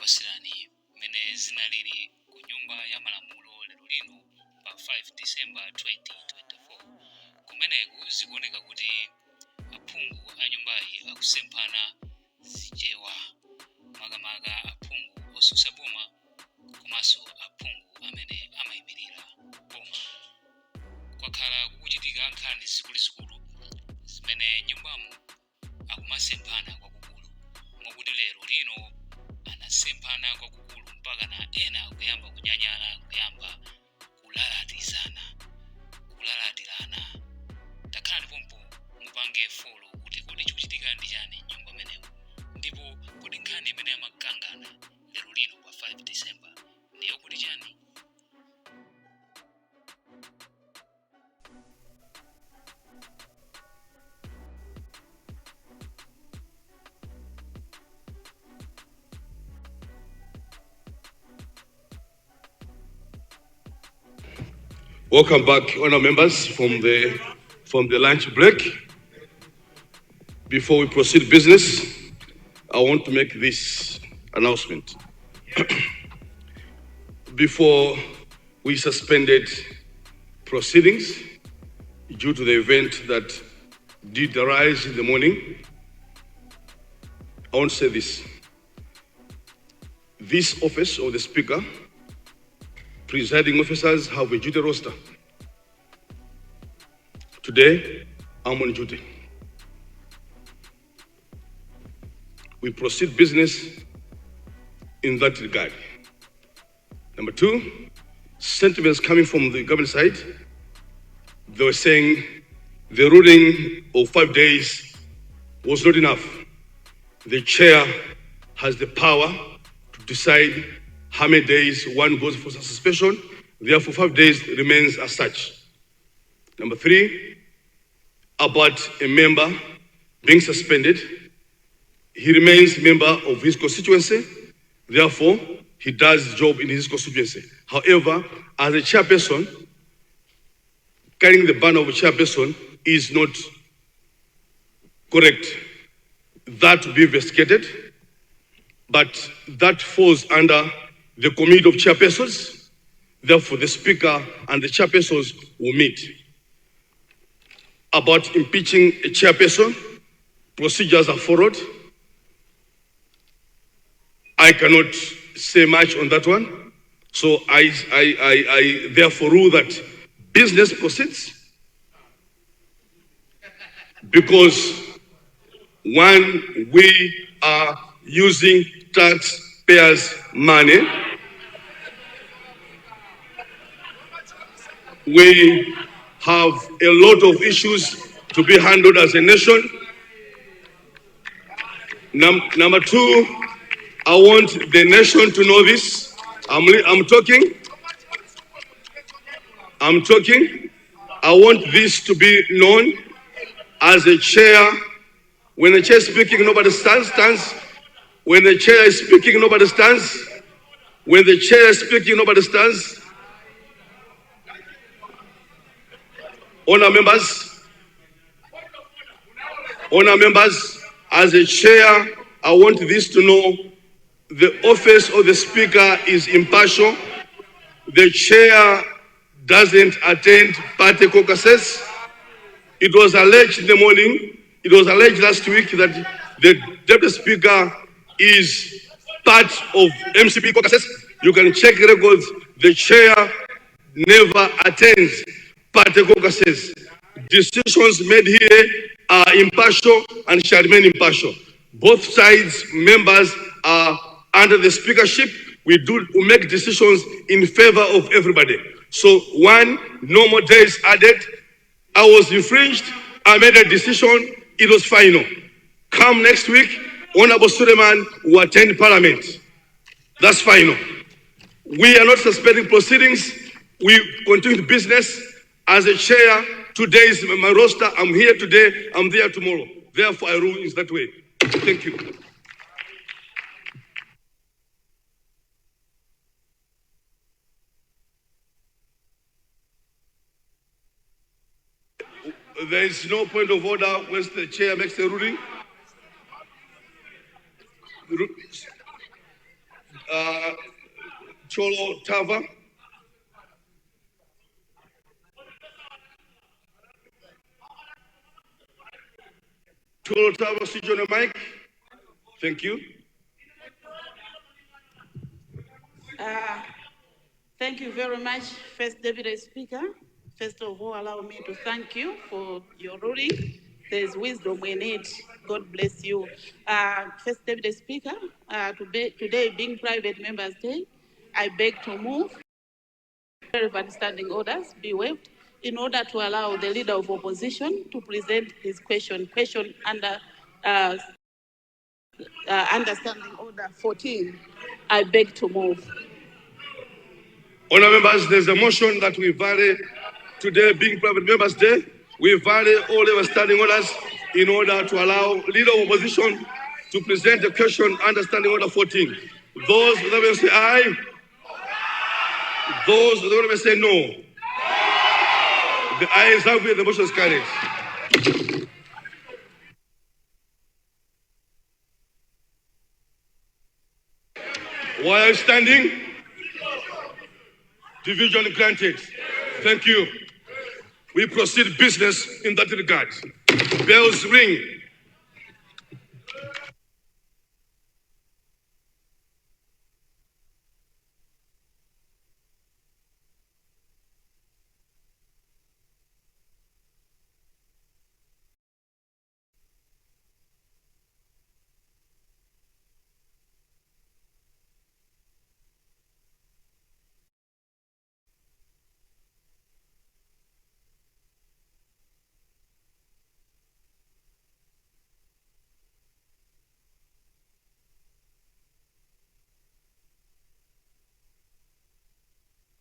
tikukupasirani mene zinalili ku nyumba ya malamulo lero lino pa 5 December 2024. Kumeneku zikuoneka kuti aphungu a nyumbayi akusemphana zichewa, makamaka aphungu osusa boma komanso aphungu amene amayimirira boma. Kwakhala kukuchitika nkhani zikuluzikulu zimene nyumbamo akumasemphana kwakukulu, mwakuti lero lino anasemphana kwakukulu mpaka na ena kuyamba kunyanyala, kuyamba kulalatirana. Takhala pompo mupange folo kuti kodi chikuchitika ndi chani nyumba meneku, ndipo kodi nkhani imene amakangana lero lino pa 5 December ndiyo kuti chani? Welcome back, honour members, from the lunch break. Before we proceed business, I want to make this announcement. Before we suspended proceedings due to the event that did arise in the morning, I want to say this. This office of the Speaker, presiding officers have a duty roster. Today, I'm on duty. We proceed business in that regard. Number two, sentiments coming from the government side, they were saying the ruling of 5 days was not enough. The chair has the power to decide how many days one goes for suspension, therefore 5 days remains as such. Number three, about a member being suspended, he remains member of his constituency, therefore he does his job in his constituency. However, as a chairperson, carrying the banner of a chairperson is not correct. That will be investigated, but that falls under the committee of chairpersons. Therefore, the Speaker and the chairpersons will meet. About impeaching a chairperson, procedures are followed. I cannot say much on that one. So I therefore rule that business proceeds, because one, we are using taxpayers' money. We have a lot of issues to be handled as a nation. Number two, I want the nation to know this. I'm talking. I want this to be known as a chair. When the chair is speaking, nobody stands. When the chair is speaking, nobody stands. When the chair is speaking, nobody stands. Honour members, as a chair, I want this to know: the office of the Speaker is impartial. The chair doesn't attend party caucuses. It was alleged in the morning, it was alleged last week that the Deputy Speaker is part of MCP caucuses. You can check records. The chair never attends party caucuses. Decisions made here are impartial and shall remain impartial. Both sides members are under the speakership. We make decisions in favor of everybody. So one, no more days added. I was infringed. I made a decision. It was final. Come next week, Honorable Suleiman will attend Parliament. That's final. We are not suspending proceedings. We continue business. As a chair, today is my roster. I'm here today, I'm there tomorrow. Therefore, I rule in that way. Thank you. There is no point of order once the chair makes a ruling. Cholo Tava. Cholo Tava, switch on the mic. Thank you. Thank you very much, First Deputy Speaker. First of all, allow me to thank you for your ruling. There's wisdom we need. God bless you. First Deputy Speaker, today being Private Members' Day, I beg to move relevant standing orders be waived in order to allow the Leader of Opposition to present his question under Understanding Order 14. I beg to move. Honourable members, there's a motion that we vary today being Private Members' Day. We vary all our standing orders in order to allow Leader of Opposition to present the question under Standing Order 14. Those that will say aye, those that will say no. The ayes have it, the motion is carried. While standing, division granted. Thank you. We proceed business in that regard. Bells ring.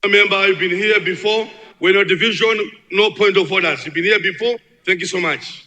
Member, you've been here before. We're in a division, no point of orders. You've been here before. Thank you so much.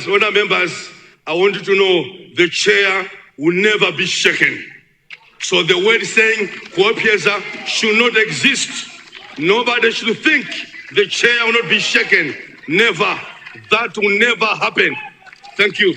Honour members, I want you to know the chair will never be shaken. So the word saying Kuopieza should not exist. Nobody should think the chair will not be shaken. Never. That will never happen. Thank you.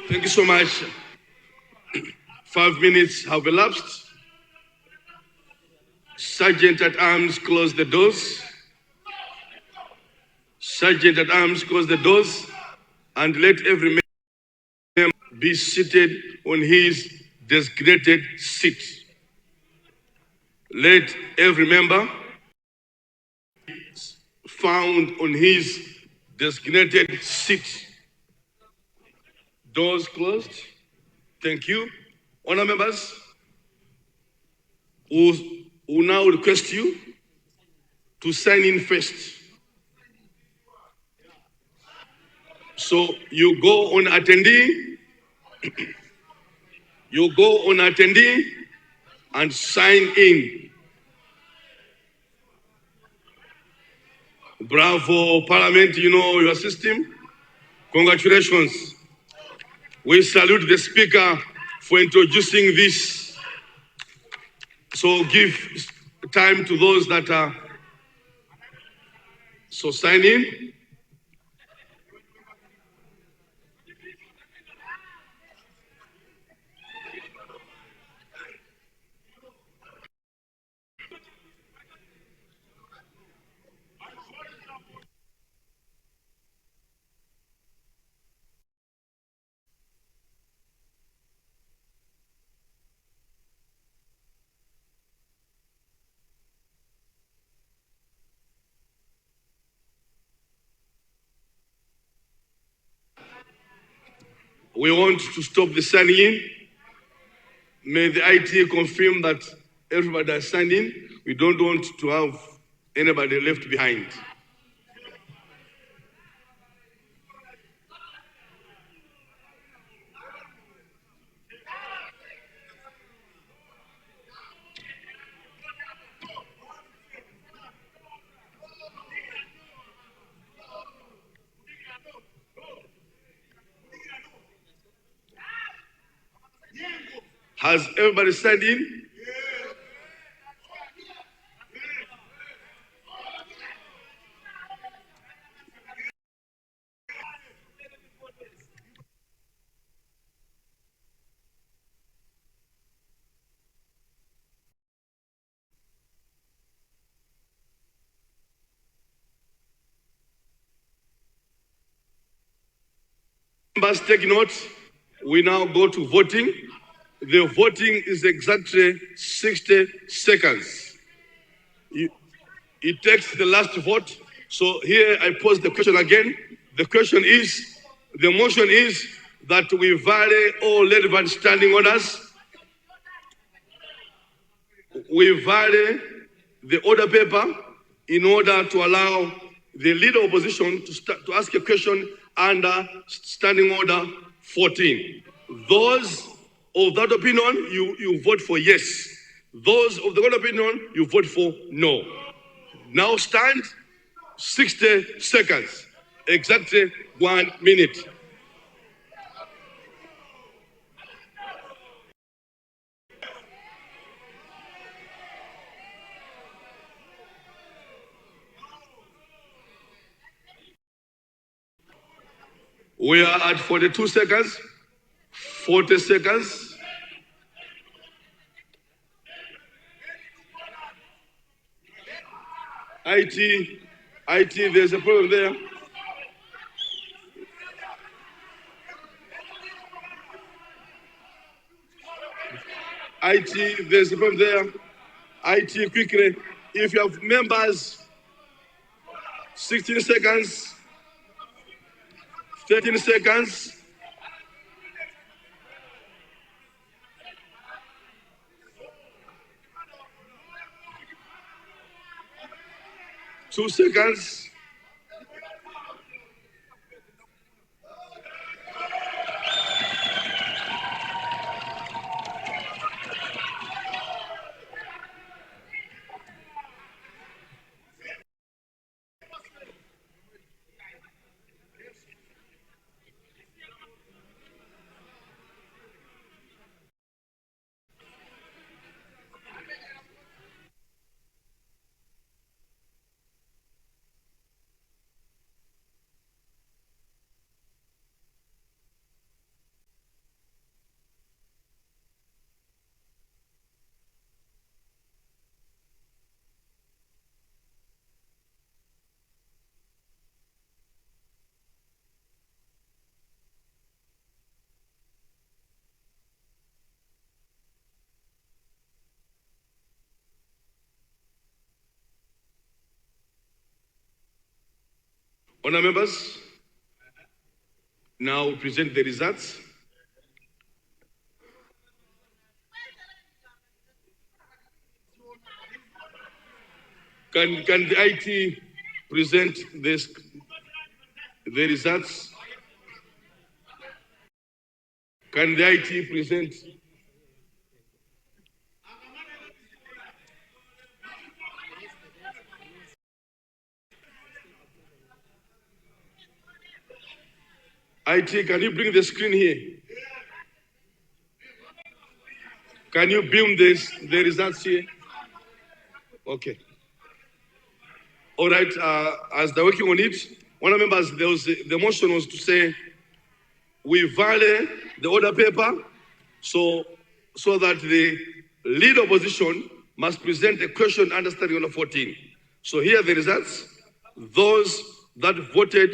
Thank you so much. 5 minutes have elapsed. Sergeant at Arms, close the doors. Sergeant at Arms, close the doors and let every member be seated on his designated seat. Let every member found on his designated seat. Doors closed. Thank you. Honor members, who now request you to sign in first. So you go on attendee, and sign in. Bravo, Parliament, you know your system. Congratulations. We salute the Speaker for introducing this. So give time to those that are, so sign in. We want to stop the signing in. May the IT confirm that everybody has signed in. We don't want to have anybody left behind. Has everybody signed in? Members, take note. We now go to voting. The voting is exactly 60 seconds. It takes the last vote. So here I pose the question again. The motion is that we vary all relevant standing orders. We vary the order paper in order to allow the leader opposition to ask a question under standing order 14. Those of that opinion, you vote for yes. Those of the other opinion, you vote for no. Now stand 60 seconds, exactly 1 minute. We are at 42 seconds, 40 seconds. IT, there's a problem there. IT, there's a problem there. IT, quickly. If you have members, 16 seconds, 13 seconds. Two seconds. Honour members, now present the results. Can the IT present the results? Can the IT present? IT, can you bring the screen here? Can you beam the results here? Okay. All right, as they're working on it, one of the members, the motion was to say, we violate the order paper, so that the lead opposition must present a question under standing order 14. So here are the results. Those that voted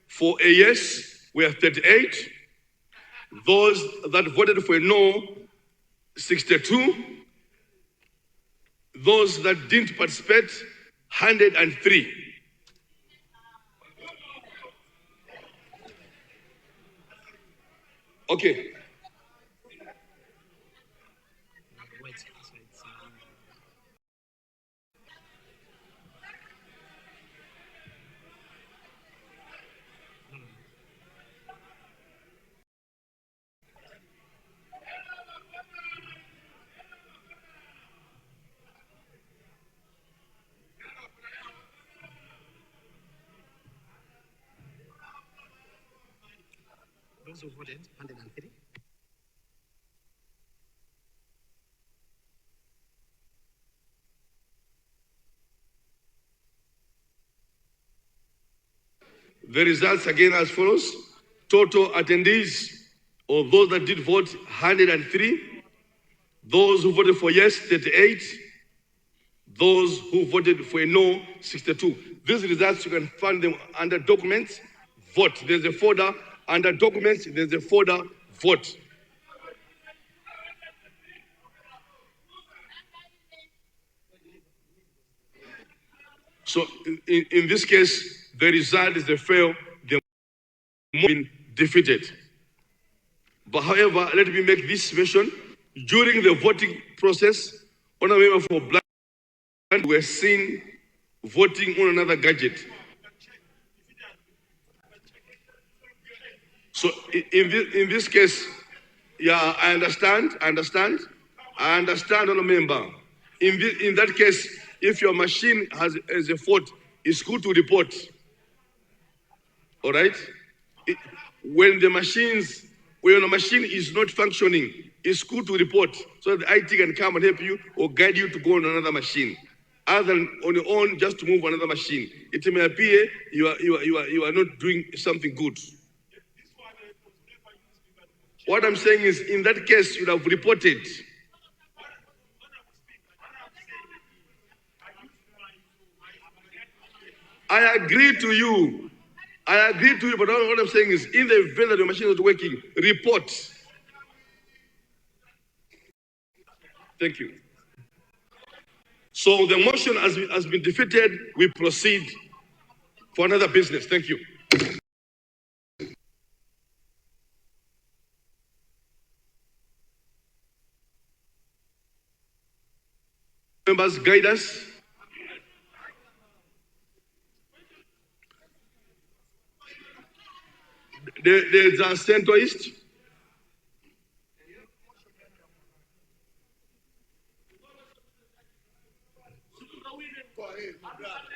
for a yes were 38. Those that voted for a no, 62. Those that didn't participate, 103. Okay. Those who voted, 103. The results again as follows. Total attendees, or those that did vote, 103. Those who voted for yes, 38. Those who voted for a no, 62. These results, you can find them under documents, vote. There's a folder under documents, there's a folder, vote. So in this case, the result is a fail, the been defeated. But however, let me make this mention. During the voting process, one of members for Black were seen voting on another gadget. So in this case, yeah, I understand, on a member. In that case, if your machine has a fault, it's good to report. All right? When the machine is not functioning, it's good to report so that the IT can come and help you or guide you to go on another machine. Other than on your own, just to move another machine. It may appear you are not doing something good. What I'm saying is, in that case, you have reported. I agree to you, but what I'm saying is, in the event that your machine is not working, report. Thank you. So the motion has been defeated. We proceed for another business. Thank you. Members, guide us. There's a centrist.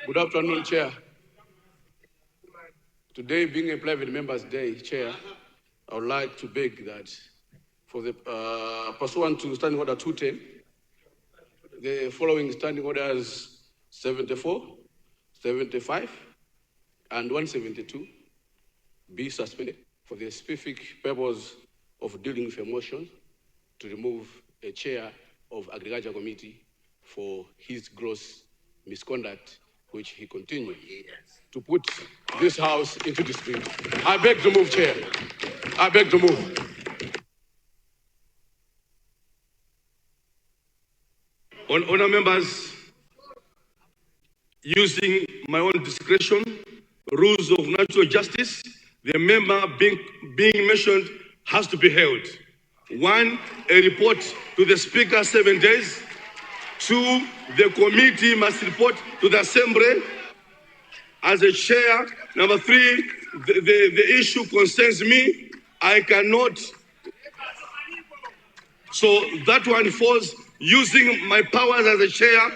Good afternoon, Chair. Today being a private member's day, Chair, I would like to beg that for the pursuant to Standing Order 210, the following Standing Orders 74, 75, and 172 be suspended for the specific purpose of dealing with a motion to remove a chair of Agriculture Committee for his gross misconduct, which he continued to put this House into dispute. I beg to move, Chair. I beg to move. Honour members, using my own discretion, rules of natural justice, the member being mentioned has to be held. 1, a report to the Speaker 7 days. 2, the committee must report to the Assembly as a chair. Number 3, the issue concerns me. I cannot. So that one falls using my powers as a chair.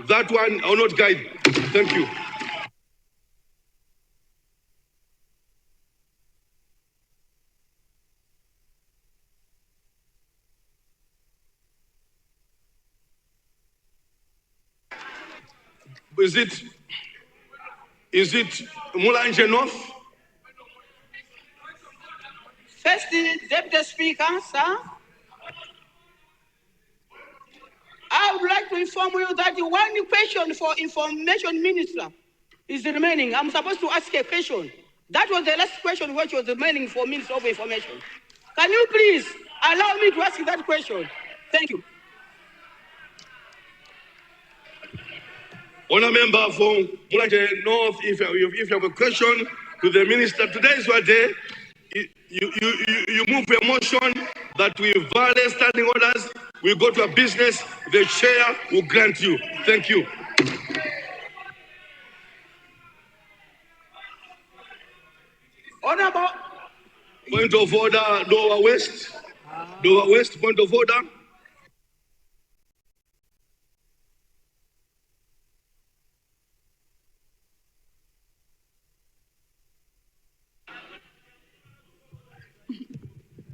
That one I will not guide. Thank you. Is it Mulanje North? First Deputy Speaker, sir. I would like to inform you that the one question for Information Minister is remaining. I'm supposed to ask a question. That was the last question which was remaining for Minister of Information. Can you please allow me to ask that question? Thank you. Honour member from Mulanje North, if you have a question to the minister, today is your day. You move a motion that we violate standing orders, we go to a business, the chair will grant you. Thank you. Honourable. Point of order, Lower West. Lower West, point of order.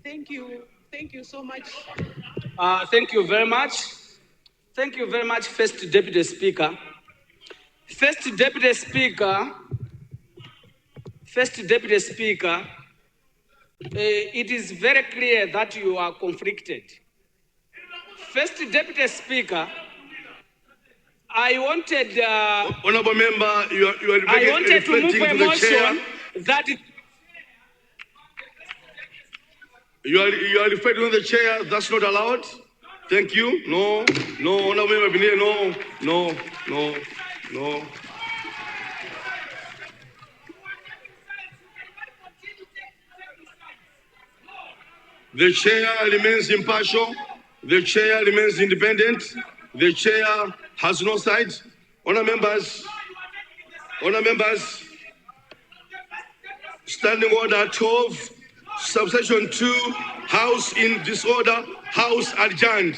Thank you. Thank you so much. Thank you very much. Thank you very much, First Deputy Speaker. First Deputy Speaker, it is very clear that you are conflicted. First Deputy Speaker, I wanted... Honourable member, you are I wanted to move a motion that... You are reflecting to the chair. That's not allowed. Thank you. No. Honourable member, no. The chair remains impartial. The chair remains independent. The chair has no side. Honour members, standing order 12, subsection 2, House in disorder, House adjourned.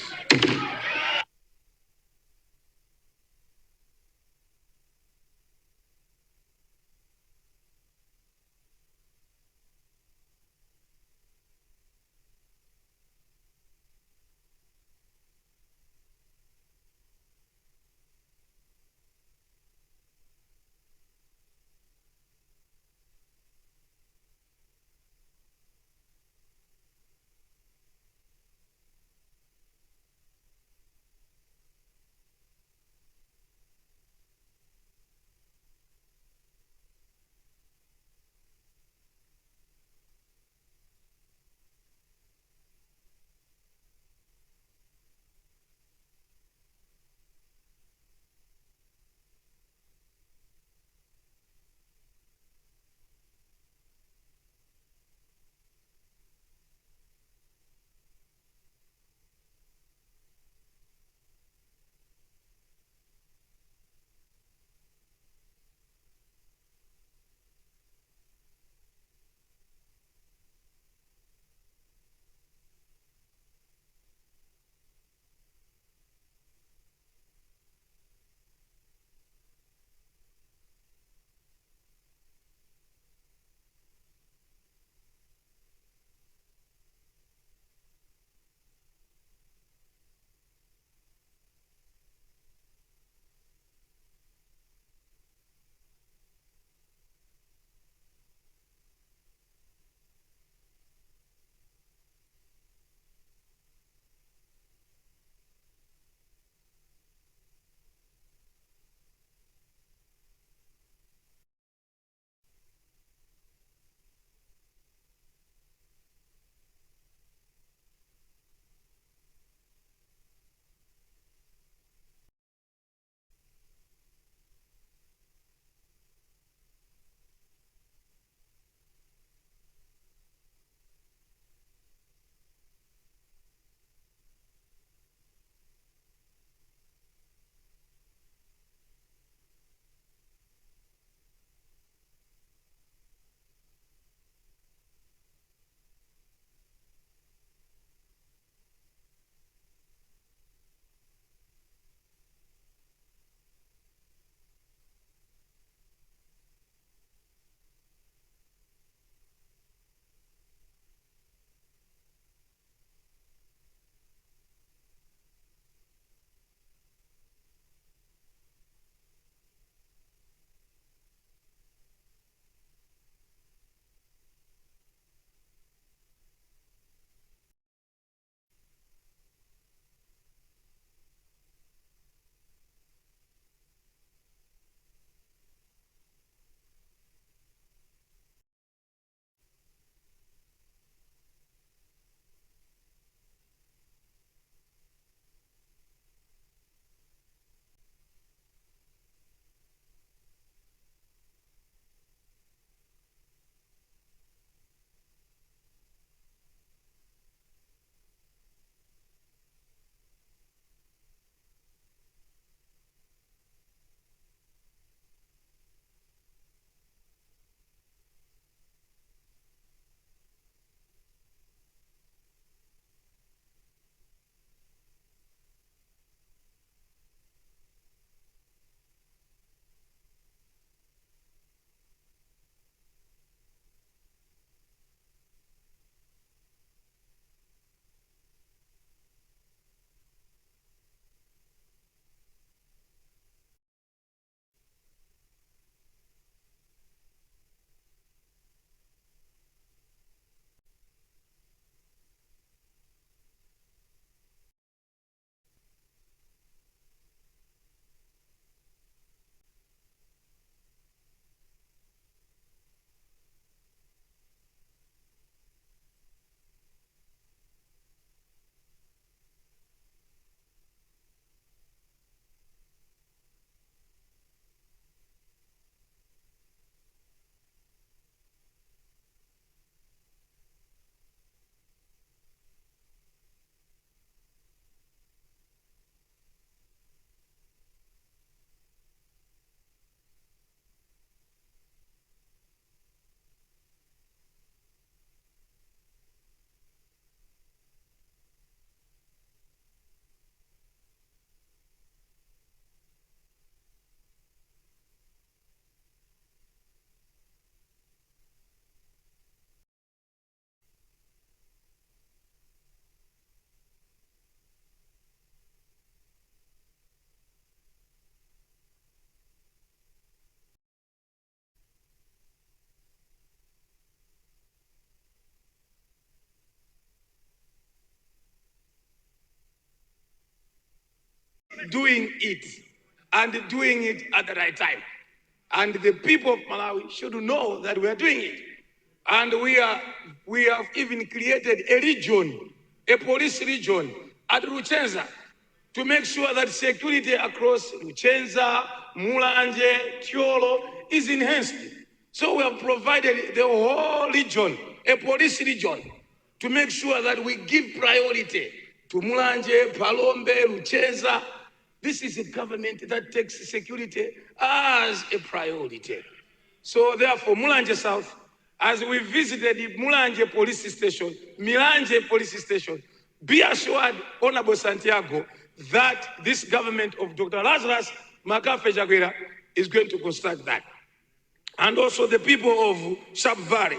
doing it and doing it at the right time. And the people of Malawi should know that we are doing it. And we have even created a region, a police region at Luchenza to make sure that security across Luchenza, Mulanje, Tiolo is enhanced. So we have provided the whole region, a police region, to make sure that we give priority to Mulanje, Palombe, Luchenza. This is a government that takes security as a priority. So therefore, Mulanje South, as we visited the Mulanje police station, Milanje police station, be assured, Honorable Santiago, that this government of Dr. Lazarus Makafe Jagwera is going to construct that. And also the people of Sharp Valley.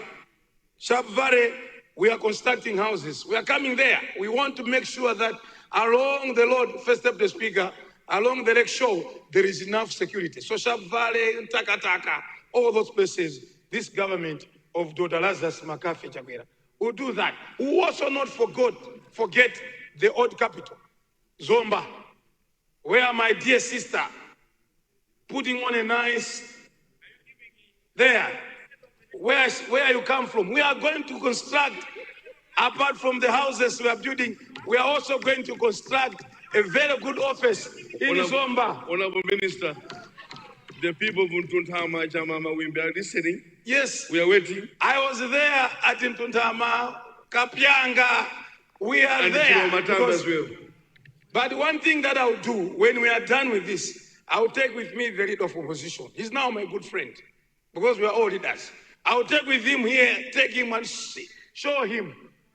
Sharp Valley, we are constructing houses. We are coming there. We want to make sure that along the road, First Deputy Speaker, along the lake shore, there is enough security. So Sharp Valley, Takataka, all those places, this government of Dr. Lazarus Makafe Jagwera will do that. We will also not forget the old capital, Zomba, where my dear sister putting on a nice there, where you come from. We are going to construct, apart from the houses we are building, we are also going to construct a very good office in Zomba. Honorable Minister, the people of Mtuntama, Jamama, we are listening. Yes. We are waiting. I was there at Mtuntama, Kapianga. We are and there. As well. But one thing that I'll do when we are done with this, I'll take with me the leader of opposition. He's now my good friend because we are all leaders. I'll take with him here, take him and show him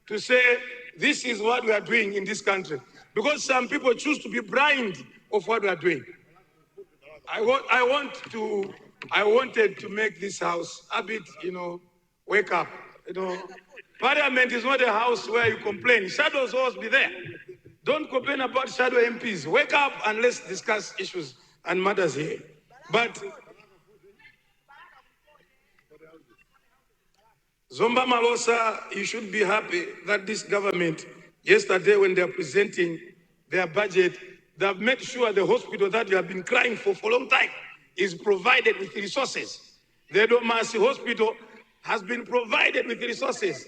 to say, this is what we are doing in this country. Because some people choose to be blind of what we are doing. I wanted to make this house a bit, wake up. Parliament is not a house where you complain. Shadows always be there. Don't complain about shadow MPs. Wake up and let's discuss issues and matters here. But Zomba Malosa, you should be happy that this government, yesterday when they're presenting their budget, they've made sure the hospital that you have been crying for a long time is provided with resources. The Domasi Hospital has been provided with resources.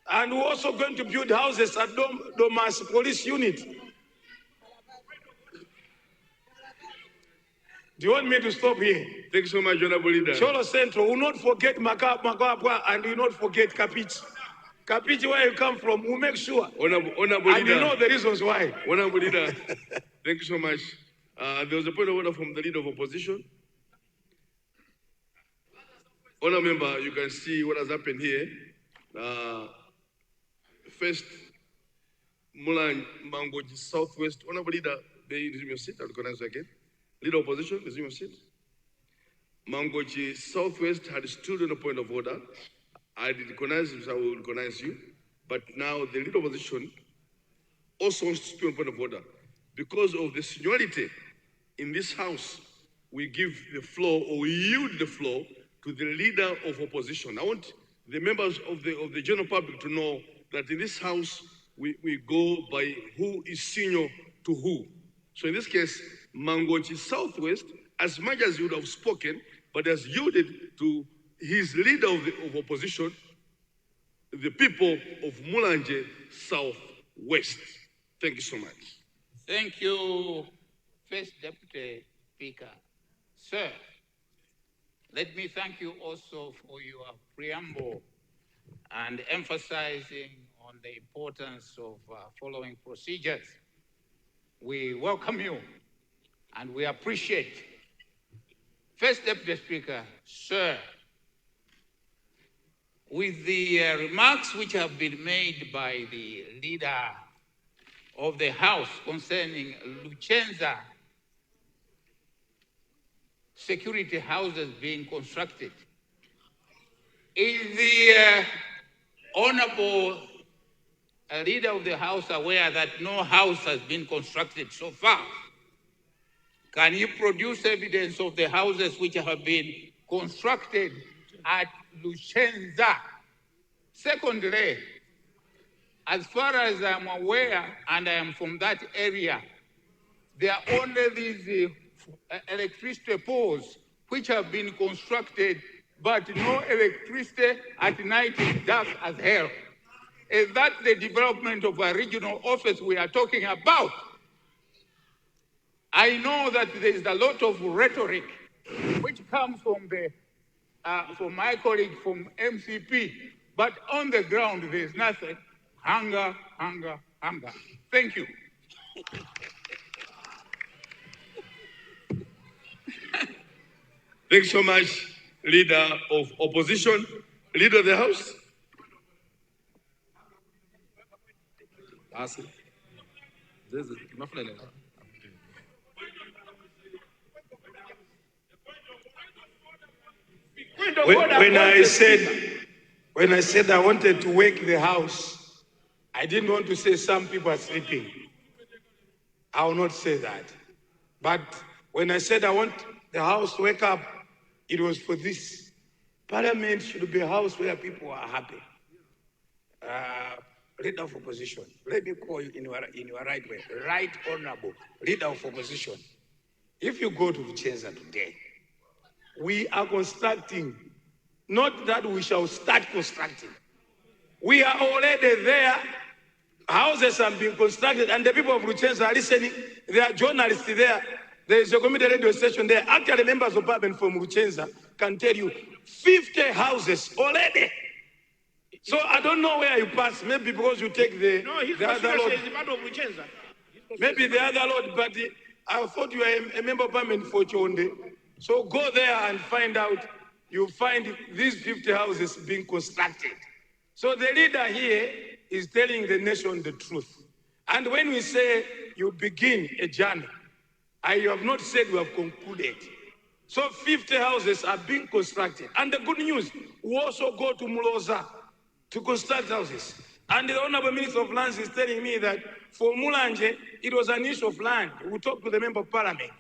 And we're also going to build houses at Domasi Police Unit. Do you want me to stop here? Thank you so much, Honorable Leader. Cholo Central, will not forget Makapwa and will not forget Kapich. Kapich, where you come from, we'll make sure. Honorable and Leader. you know the reasons why. Honorable Leader, thank you so much. There was a point of order from the Leader of Opposition. Honorable Member, you can see what has happened here. First, Mulan Mangoji Southwest. Honorable Leader, may you resume your seat? I'll recognize you again. Leader of Opposition, resume your seat. Mangoji Southwest had stood on a point of order. I did recognize you, so I will recognize you. But now the Leader of Opposition also wants to speak on point of order. Because of the seniority in this House, we give the floor or we yield the floor to the Leader of Opposition. I want the members of the general public to know that in this House, we go by who is senior to who. So in this case, Mangoji Southwest, as much as he would have spoken, but has yielded to his leader of opposition, the people of Mulanje Southwest. Thank you so much. Thank you, First Deputy Speaker. Sir, let me thank you also for your preamble and emphasizing on the importance of following procedures. We welcome you and we appreciate. First Deputy Speaker, sir, with the remarks which have been made by the leader of the House concerning Luchenza security houses being constructed, is the honorable leader of the House aware that no house has been constructed so far? Can you produce evidence of the houses which have been constructed at Luchenza? Secondly, as far as I'm aware, and I am from that area, there are only these electricity poles which have been constructed, but no electricity at night is dark as hell. Is that the development of a regional office we are talking about? I know that there is a lot of rhetoric which comes from my colleague from MCP, but on the ground there is nothing. Hunger, hunger, hunger. Thank you. Thanks so much, Leader of Opposition. Leader of the House. When I said I wanted to wake the House, I didn't want to say some people are sleeping. I will not say that. But when I said I want the House to wake up, it was for this. Parliament should be a house where people are happy. Leader of Opposition, let me call you in your right way. Right Honorable Leader of Opposition. If you go to Vichenza today, we are constructing, not that we shall start constructing. We are already there. Houses have been constructed, and the people of Vichenza are listening. There are journalists there. There is a community radio station there. Actually, members of Parliament from Vichenza can tell you 50 houses already. So I don't know where you pass. Maybe because you take the other road. Maybe the other road, but I thought you were a member of Parliament for Chonde. So go there and find out. You find these 50 houses being constructed. So the leader here is telling the nation the truth. And when we say you begin a journey, I have not said we have concluded. So 50 houses are being constructed. And the good news, we also go to Muloza to construct houses. And the Honorable Minister of Lands is telling me that for Mulanje, it was an issue of land. We talked to the Member of Parliament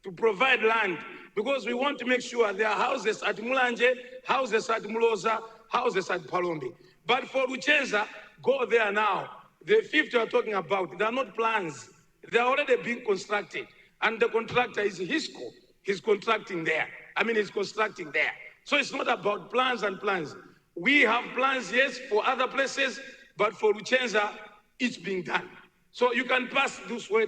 to provide land because we want to make sure there are houses at Mulanje, houses at Muloza, houses at Palombi. But for Vichenza, go there now. The 50 are talking about, they are not plans. They are already being constructed. And the contractor is Hisco. He's contracting there. He's constructing there. So it's not about plans and plans. We have plans, yes, for other places, but for Vichenza, it's being done. So you can pass this way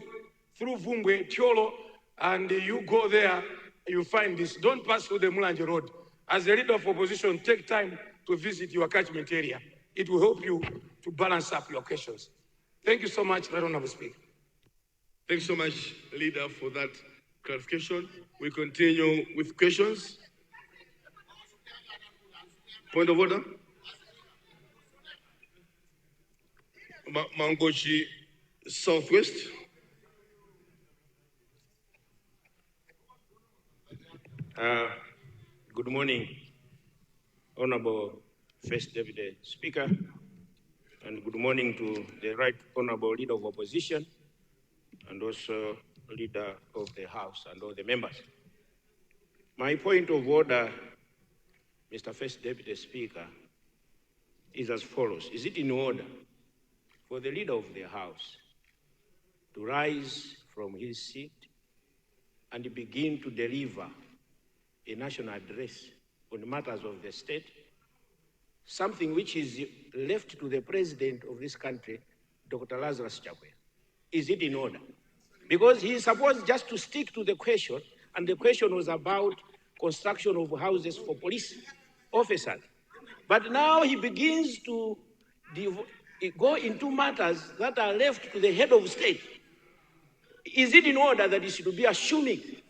through Vumbwe, Tiolo, and you go there, you find this. Don't pass through the Mulanje Road. As a leader of opposition, take time to visit your catchment area. It will help you to balance up your questions. Thank you so much, Right Honorable Speaker. Thanks so much, Leader, for that clarification. We continue with questions. Point of order. Mangochi, Southwest. Good morning, Honorable First Deputy Speaker, and good morning to the Right Honorable Leader of Opposition, and also Leader of the House and all the members. My point of order, Mr. First Deputy Speaker, is as follows. Is it in order for the Leader of the House to rise from his seat and begin to deliver a national address on matters of the state, something which is left to the President of this country, Dr. Lazarus Chakwera? Is it in order? Because he is supposed just to stick to the question, and the question was about construction of houses for police officers. But now he begins to go into matters that are left to the head of state. Is it in order that he should be assuming,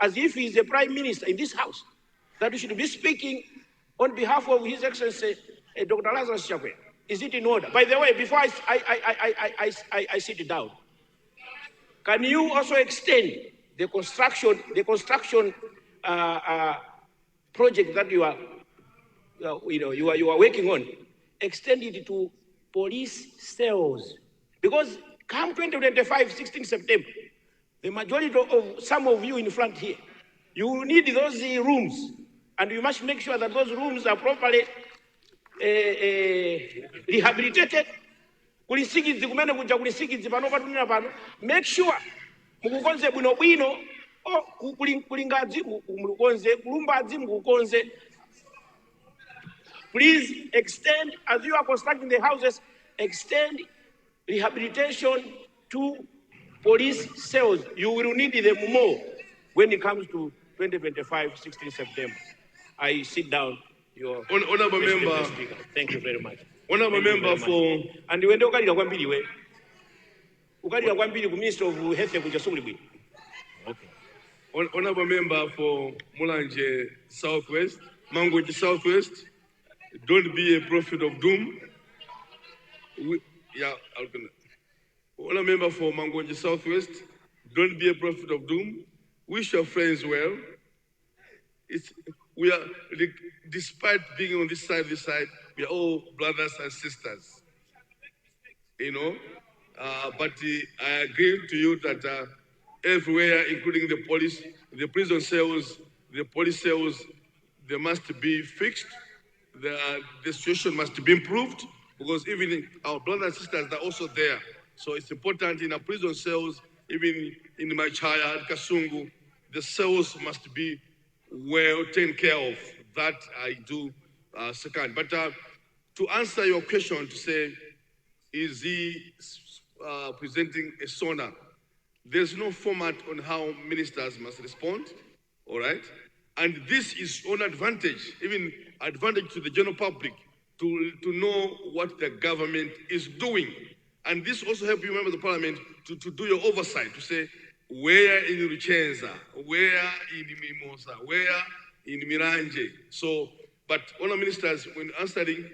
as if he is the Prime Minister in this House, that he should be speaking on behalf of His Excellency Dr. Lazarus Chakwera? Is it in order? By the way, before I sit down, can you also extend the construction project that you are working on? Extend it to police cells, because come 2025, 16 September, the majority of some of you in front here, you will need those rooms, and you must make sure that those rooms are properly rehabilitated. Make sure mukukonze bwinobwino kulingadzi mukukonze kulumbadzi mukukonze. Please extend, as you are constructing the houses, extend rehabilitation to police cells. You will need them more when it comes to 2025, 16 September. I sit down, your Honorable member. Speaker. Thank you very much. Honorable member for... And when they ukalira kwambiri we. Ukalira kwambiri ku Minister of Health kuja sumuli bwi. Okay. Honorable member for Mulanje Southwest, Mangweji Southwest, don't be a prophet of doom. Honorable member for Mangweji Southwest, don't be a prophet of doom. Wish your friends well. We are, despite being on this side, we are all brothers and sisters. You know, but I agree to you that everywhere, including the police, the prison cells, the police cells, they must be fixed. The situation must be improved, because even our brothers and sisters are also there. So it's important in our prison cells, even in my child, Kasungu, the cells must be well taken care of. That I do second. But to answer your question, to say, is he presenting a SONA? There's no format on how ministers must respond, all right? And this is an advantage, even advantage to the general public, to know what the government is doing. And this also helps you, members of parliament, to do your oversight, to say, where in Richenza, where in Mimosa, where in Miranje. So, but honourable ministers, when answering,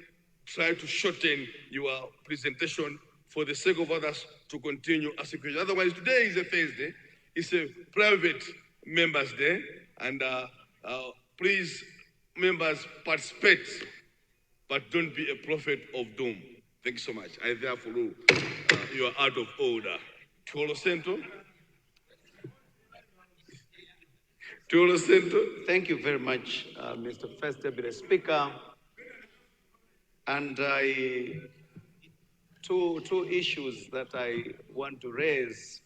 try to shorten your presentation for the sake of others to continue asking questions. Otherwise, today is a Thursday, it's a private members' day, and please, members, participate, but don't be a prophet of doom. Thank you so much. I therefore rule you are out of order. Tuolo Sento. Thank you very much, Mr. First Deputy Speaker. And two issues that I want to raise.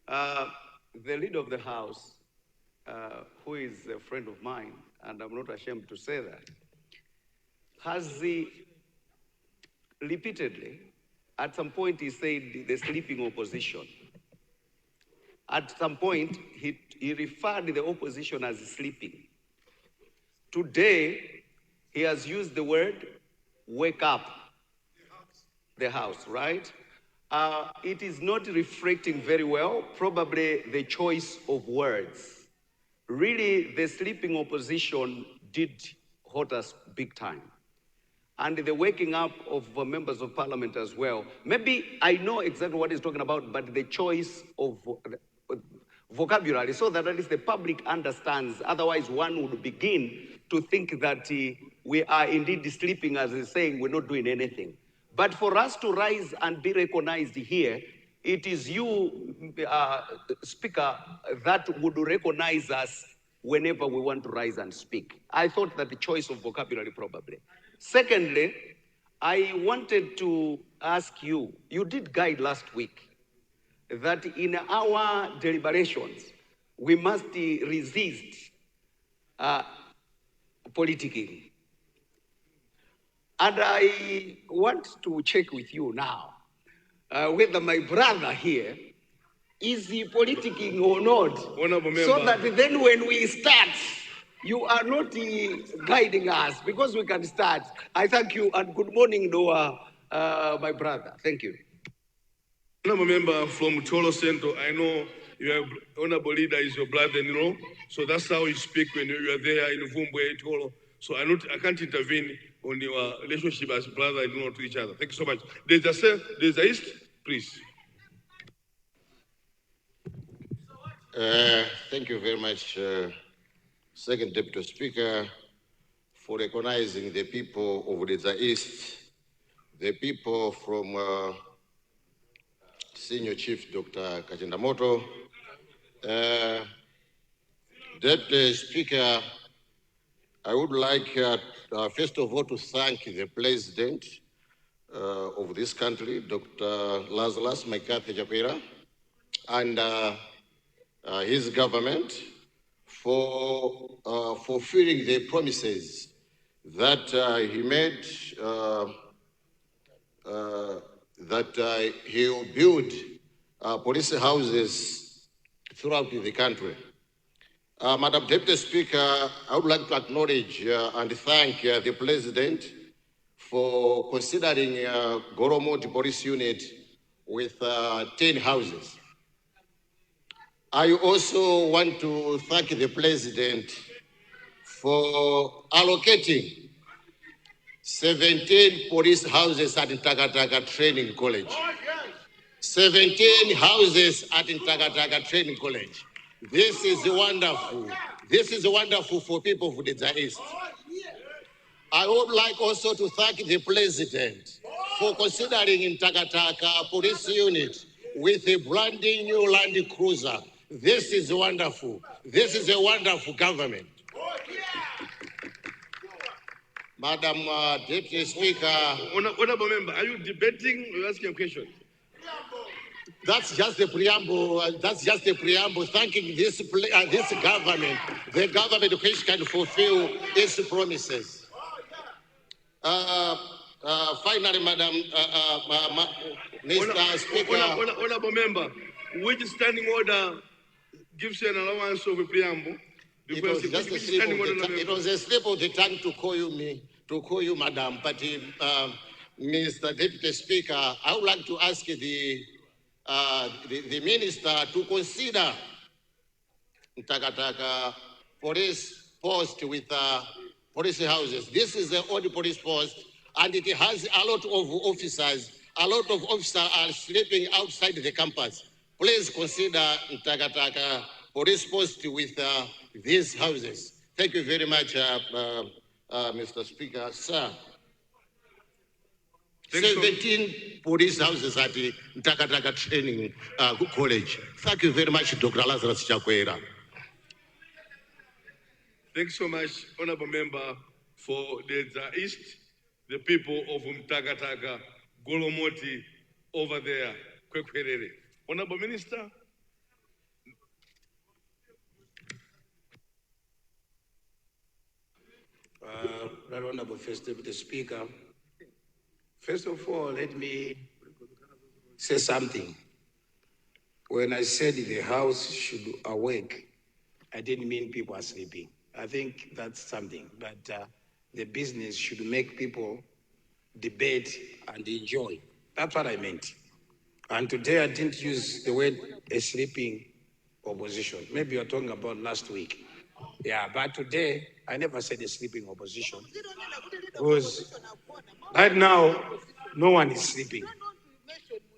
The leader of the House, who is a friend of mine, and I'm not ashamed to say that, has repeatedly, at some point he said the sleeping opposition. At some point, he referred the opposition as sleeping. Today, he has used the word wake up, the House, right? It is not reflecting very well, probably the choice of words. Really, the sleeping opposition did hurt us big time. And the waking up of members of parliament as well. Maybe I know exactly what he's talking about, but the choice of vocabulary, so that at least the public understands. Otherwise, one would begin to think that we are indeed sleeping, as he's saying, we're not doing anything. But for us to rise and be recognized here, it is you, Speaker, that would recognize us whenever we want to rise and speak. I thought that the choice of vocabulary probably. Secondly, I wanted to ask you, you did guide last week that in our deliberations, we must resist politicking. And I want to check with you now whether my brother here is he politicking or not, so that then when we start, you are not guiding us, because we can start. I thank you, and good morning to my brother. Thank you. Honorable member from Cholo Centro, I know your honorable leader is your brother-in-law, so that's how you speak when you are there in Vumbwe, Cholo. So I can't intervene on your relationship as brother-in-law to each other. Thank you so much. There's a east, please. Thank you very much, Second Deputy Speaker, for recognizing the people of the East, the people from Senior Chief Dr. Kachindamoto. Deputy Speaker, I would like first of all to thank the President of this country, Dr. Lazarus Maikathi Japera, and his government for fulfilling the promises that he made, that he will build police houses throughout the country. Madam Deputy Speaker, I would like to acknowledge and thank the President for considering Goromoti Police Unit with 10 houses. I also want to thank the President for allocating 17 police houses at Ntakataka Training College. 17 houses at Ntakataka Training College. This is wonderful. This is wonderful for people of the East. I would like also to thank the President for considering Ntakataka Police Unit with a brand new Land Cruiser. This is wonderful. This is a wonderful government. Madam Deputy Speaker. Honorable member, are you debating or asking a question? That's just the preamble. That's just the preamble. Thanking this government, the government which can fulfill its promises. Finally, Madam Mr. Speaker. Honorable member, which standing order gives you an allowance of a preamble? It was just a slip of the tongue. It was a slip of the tongue to call you Madam. But Mr. Deputy Speaker, I would like to ask the minister to consider Ntakataka police post with police houses. This is the old police post, and it has a lot of officers. A lot of officers are sleeping outside the campus. Please consider Ntakataka police post with these houses. Thank you very much, Mr. Speaker. Sir. 17 police houses at the Ntakataka Training College. Thank you very much, Dr. Lazarus Chakwera. Thanks so much, Honorable Member, for the East, the people of Ntakataka, Golomoti, over there, Kwekwerere. Honorable Minister. Right Honorable First Deputy Speaker, first of all, let me say something. When I said the House should awake, I didn't mean people are sleeping. I think that's something, but the business should make people debate and enjoy. That's what I meant. And today I didn't use the word a sleeping opposition. Maybe you're talking about last week. Yeah, but today I never said a sleeping opposition. Because right now, no one is sleeping.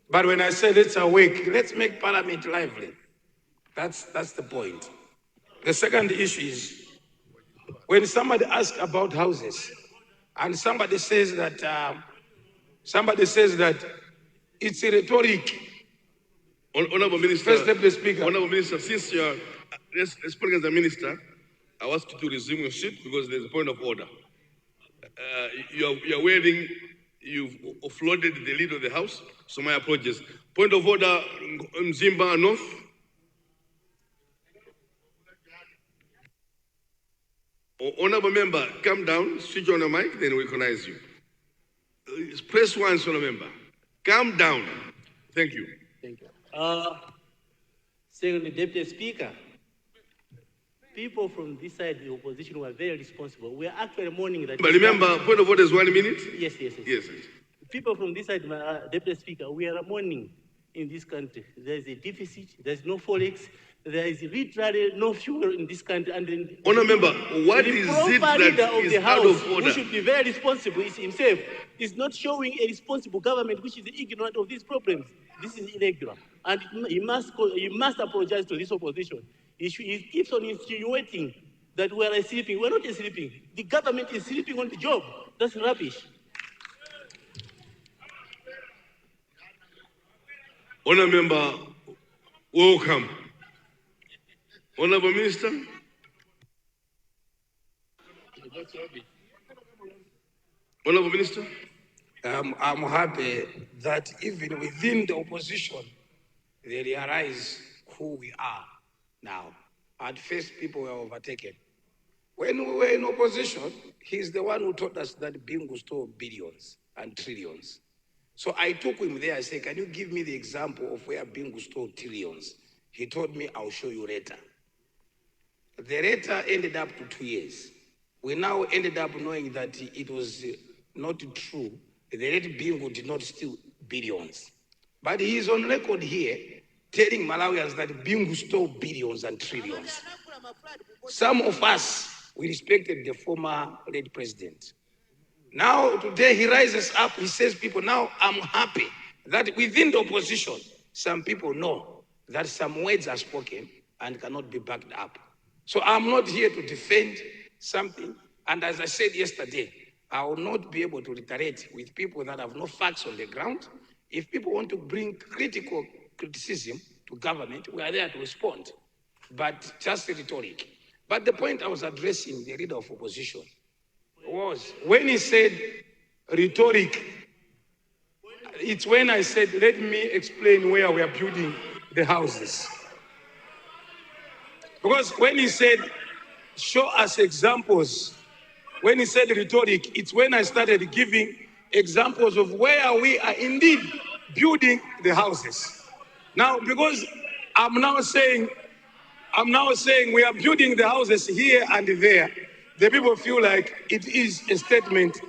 But when I say let's awake, let's make Parliament lively. That's the point. The second issue is when somebody asks about houses, and somebody says that it's a rhetoric. Honorable Minister, First Deputy Speaker. Honorable Minister, since you're speaking as a minister, I ask you to resume your seat because there's a point of order. You've offloaded the lead of the House, so my apologies. Point of order, Mzimba North. Honorable member, come down, switch on the mic, then we recognize you. Press one, honorable member. Calm down. Thank you. Thank you. Secondly, Deputy Speaker, people from this side, the opposition, were very responsible. We are actually mourning that. But remember, point of order is 1 minute? Yes. Yes. People from this side, Deputy Speaker, we are mourning in this country. There is a deficit, there is no forex, there is literally no fuel in this country. And Honourable member, what is it that is out of order? Who should be very responsible is himself, is not showing a responsible government which is ignorant of these problems. This is irregular. And he must apologize to this opposition. He keeps on insinuating that we are sleeping. We're not sleeping. The government is sleeping on the job. That's rubbish. Honourable member, welcome. Honourable Minister. Honourable Minister. I'm happy that even within the opposition, they realize who we are now. At first, people were overtaken. When we were in opposition, he's the one who taught us that Bingu stole billions and trillions. So I took him there. I said, can you give me the example of where Bingu stole trillions? He told me, I'll show you later. The letter ended up to 2 years. We now ended up knowing that it was not true. The late Bingu did not steal billions. But he is on record here telling Malawians that Bingu stole billions and trillions. Some of us, we respected the former late president. Now, today he rises up, he says, people, now I'm happy that within the opposition, some people know that some words are spoken and cannot be backed up. So I'm not here to defend something. And as I said yesterday, I will not be able to reiterate with people that have no facts on the ground. If people want to bring critical criticism to government, we are there to respond, but just rhetoric. But the point I was addressing the leader of opposition was when he said rhetoric, it's when I said, let me explain where we are building the houses. Because when he said, show us examples, when he said rhetoric, it's when I started giving examples of where we are indeed building the houses. Now, because I'm now saying we are building the houses here and there, the people feel like it is a statement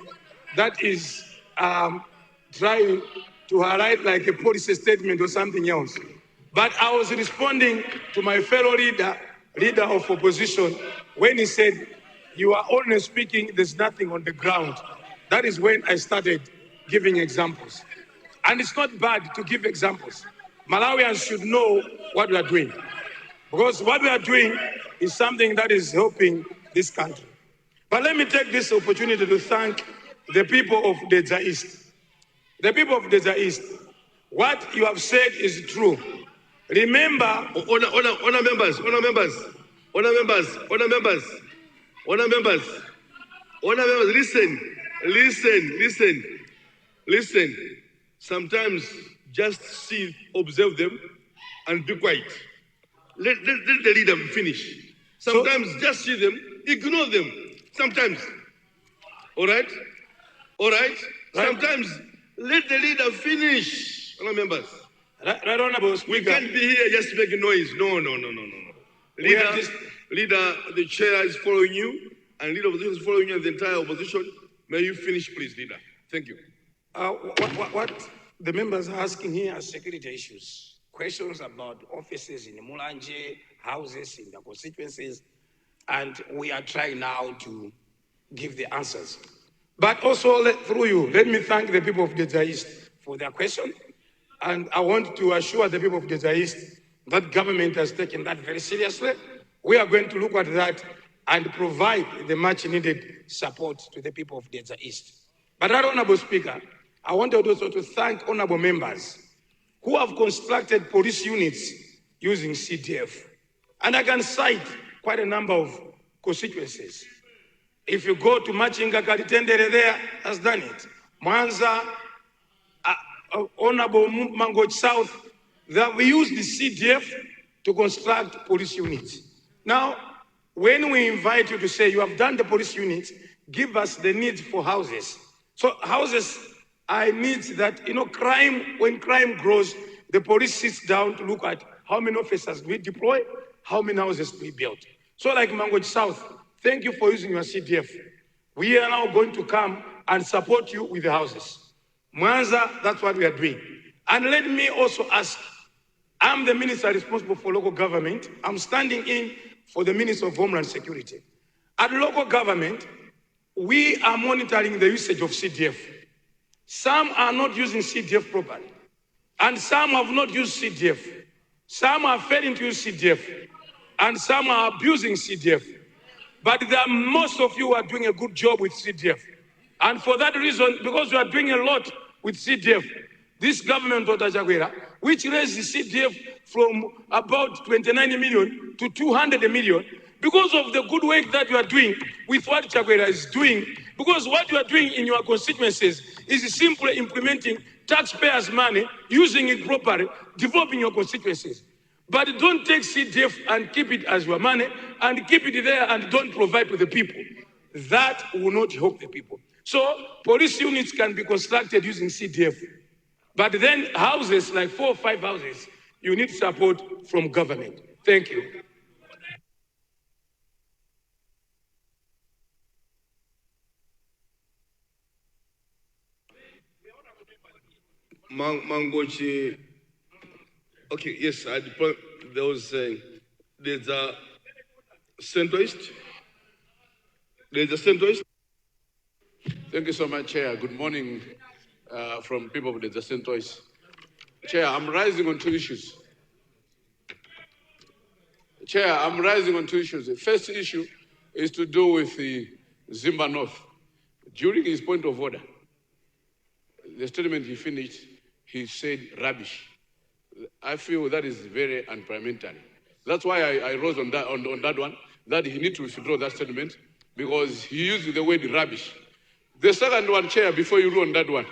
that is trying to highlight like a policy statement or something else. But I was responding to my fellow leader of opposition, when he said, you are only speaking, there's nothing on the ground. That is when I started giving examples. And it's not bad to give examples. Malawians should know what we are doing. Because what we are doing is something that is helping this country. But let me take this opportunity to thank the people of Dedza East. The people of Dedza East, what you have said is true. Remember, honor members, listen. Sometimes just observe them and be quiet. Let the leader finish. Sometimes just see them, ignore them. Sometimes. All right? Sometimes let the leader finish. Honor members. Right, Honorable Speaker. We can't be here just making noise. No. Leader, the chair is following you, and leader of the opposition is following you, and the entire opposition. May you finish, please, leader. Thank you. What the members are asking here are security issues. Questions about offices in Mulanje, houses in the constituencies, and we are trying now to give the answers. But also, through you, let me thank the people of Dedza East for their question. And I want to assure the people of Dedza East that government has taken that very seriously. We are going to look at that and provide the much needed support to the people of Dedza East. But that, Honorable Speaker, I wanted also to thank honorable members who have constructed police units using CDF. And I can cite quite a number of constituencies. If you go to Machinga Kalitendere there, has done it. Mwanza, Honorable Mangoch South, that we use the CDF to construct police units. Now, when we invite you to say you have done the police units, give us the needs for houses. So houses are needs that, when crime grows, the police sits down to look at how many officers we deploy, how many houses we build. So like Mangoch South, thank you for using your CDF. We are now going to come and support you with the houses. Mwanza, that's what we are doing. And let me also ask, I'm the minister responsible for local government. I'm standing in for the Minister of Homeland Security. At local government, we are monitoring the usage of CDF. Some are not using CDF properly, and some have not used CDF. Some are failing to use CDF, and some are abusing CDF. But most of you are doing a good job with CDF. And for that reason, because we are doing a lot with CDF, this government of Chakwera, which raised the CDF from about 29 million to 200 million, because of the good work that you are doing with what Chakwera is doing Because what you are doing in your constituencies is simply implementing taxpayers' money, using it properly, developing your constituencies. But don't take CDF and keep it as your money and keep it there and don't provide to the people. That will not help the people. So police units can be constructed using CDF. But then houses, like 4 or 5 houses, you need support from government. Thank you. Mangochi. Okay, yes, there was there's a centrist. There's a centrist. Thank you so much, Chair. Good morning from people of the centrist. Chair, I'm rising on 2 issues. Chair, I'm rising on 2 issues. The first issue is to do with the Zimba North. During his point of order, the statement he finished, he said rubbish. I feel that is very unparliamentary. That's why I rose on that one, that he needs to withdraw that statement because he used the word rubbish. The second one, Chair, before you rule on that one,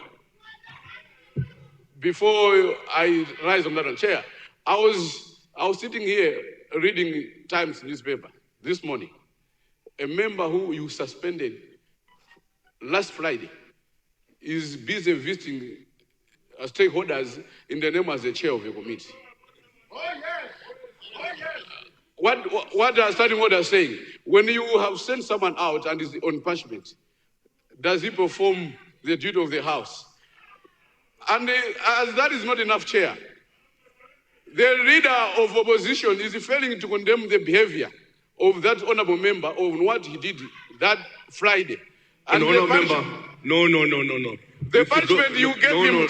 before I rise on that one, Chair, I was sitting here reading Times newspaper this morning. A member who you suspended last Friday is busy visiting stakeholders in the name as the chair of the committee. Oh, yes. Oh, yes. What are standing orders saying? When you have sent someone out and is on punishment, does he perform the duty of the house? And as that is not enough, Chair, the leader of opposition is failing to condemn the behavior of that honorable member of what he did that Friday. And honorable member, no. The punishment you gave him,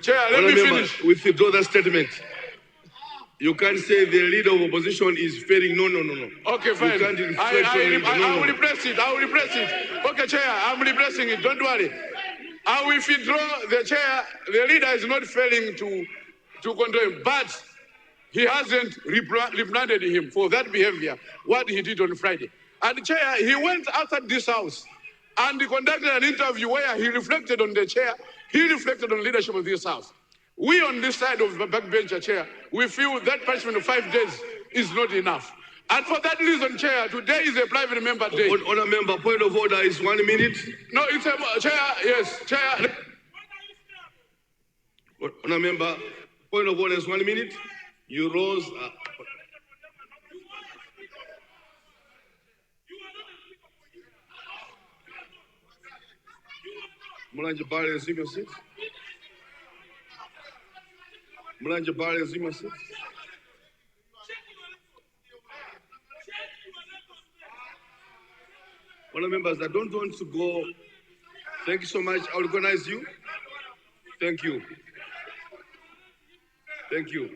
Chair, let me finish. Withdraw that statement. You can't say the leader of opposition is failing. No. Okay, fine. I will repress it. Okay, Chair, I'm repressing it. Don't worry. I will withdraw the chair. The leader is not failing to control him, but he hasn't reprimanded him for that behavior, what he did on Friday. And Chair, he went outside this house and he conducted an interview where he reflected on the chair, he reflected on leadership of this house. We on this side of the backbencher, Chair, we feel that punishment of 5 days is not enough. And for that reason, Chair, today is a private member day. Honour member, point of order is 1 minute. No, it's a Chair, yes, Chair. Honour member, point of order is 1 minute. You rose. Mulanje Bale, resume your seat. Mulanje Bale, resume your seat. Honour members, I don't want to go. Thank you so much. I'll recognize you. Thank you. Thank you.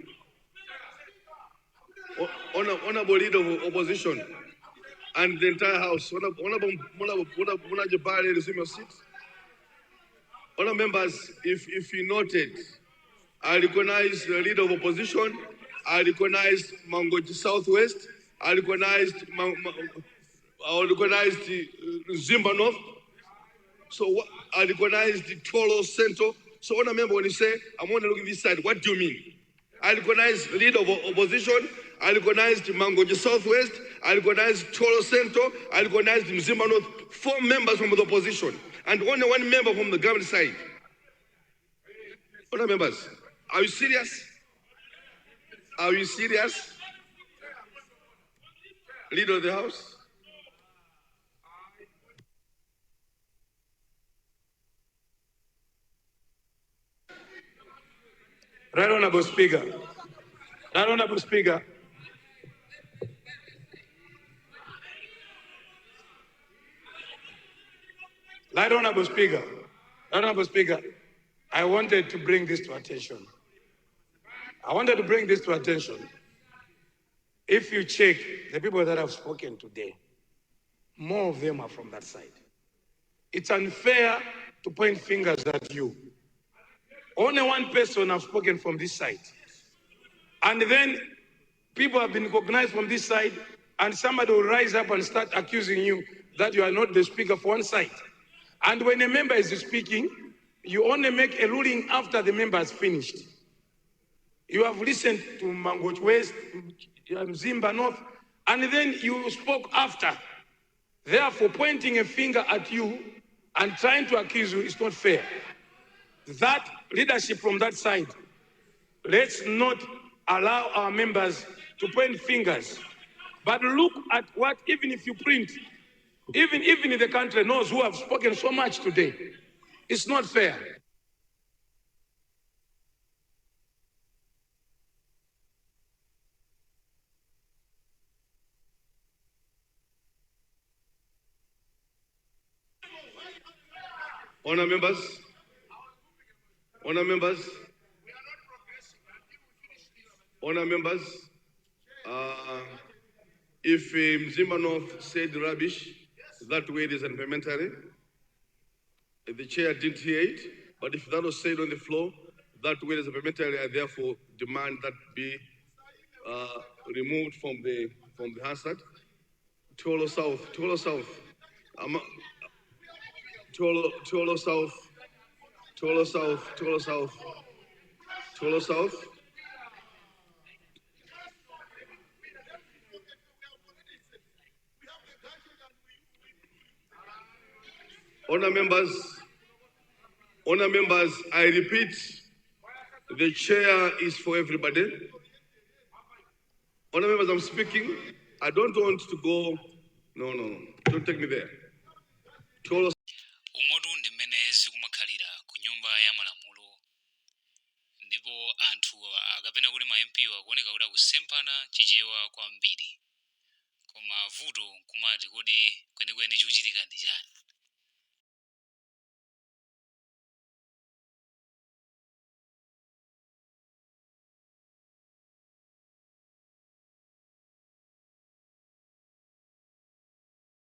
Honourable leader of opposition and the entire house. Honourable Mulanje Bale, resume your seat. Honourable members, if you noted, I recognize the leader of opposition. I recognize Mangochi Southwest. I recognized Zimba North. So I recognized the Tolo Central. So honourable member, when you say, I'm going to look at this side, what do you mean? I recognize the leader of opposition. I recognized Mangochi Southwest. I recognized Tolo Central. I recognized Zimba North. 4 members from the opposition. And only 1 member from the government side. Honourable members, are you serious? Are you serious? Leader of the House? Right Honourable Speaker. Right Honourable Speaker. Right Honourable Speaker. Right Honourable Speaker. I wanted to bring this to attention. If you check the people that have spoken today, more of them are from that side. It's unfair to point fingers at you. Only 1 person has spoken from this side. And then people have been recognized from this side, and somebody will rise up and start accusing you that you are not the speaker for one side. And when a member is speaking, you only make a ruling after the member has finished. You have listened to Mangoch West, Mzimba North, and then you spoke after. Therefore, pointing a finger at you and trying to accuse you is not fair. That leadership from that side, let's not allow our members to point fingers. But look at what, even if you print, even in the country knows who have spoken so much today. It's not fair. Honour members, if Mzimba North said rubbish, that word is implementary. The chair didn't hear it, but if that was said on the floor, that word is implementary. I therefore demand that be removed from the Hansard. Tolo South, Tolo South, Tolo South, Tolo South, Tolo South, Tolo South. Honour members, I repeat, the chair is for everybody. Honour members, I'm speaking. I don't want to go. No, don't take me there. Umodu ndi mmene zikumakhalira ku nyumba ya malamulo, ndipo anthu akapena kuti ma MP akuoneka kuti akusemphana chichewa kwambiri. Koma vuto nkumati kodi kwenikweni chikuchitika ndi chani?